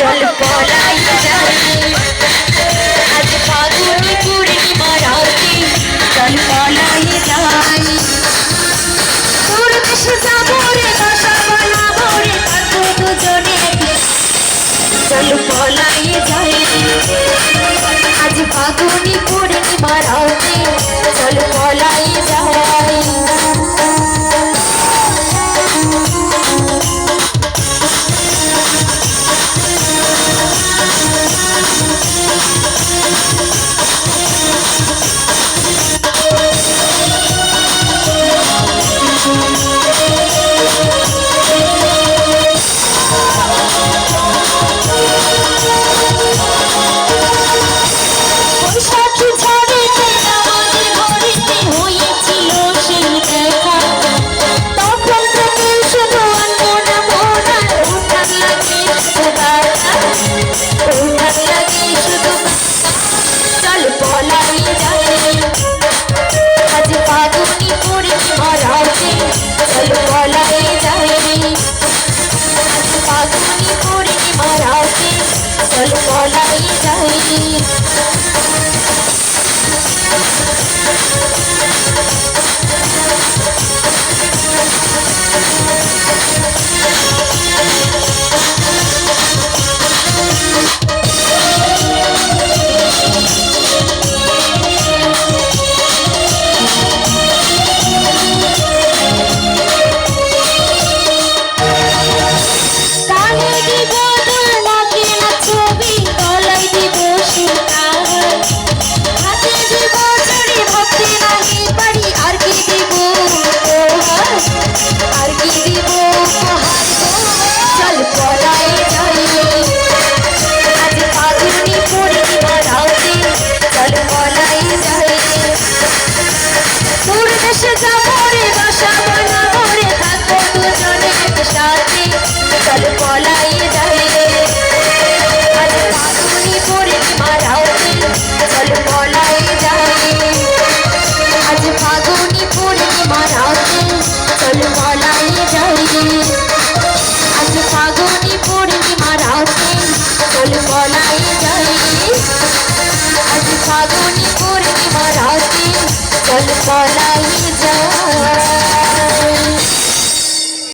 চল পলাই যাই আজ ফাগুনি পূর্ণিমা রাতে চল পলাই যাই তোর দেশে যাবো রে বাসা বানাবো রে থাকবো দুজনে চল পলাই যাই আজ ফাগুনি পূর্ণিমা রাতে চল পলাই যাই চল পলাই যাই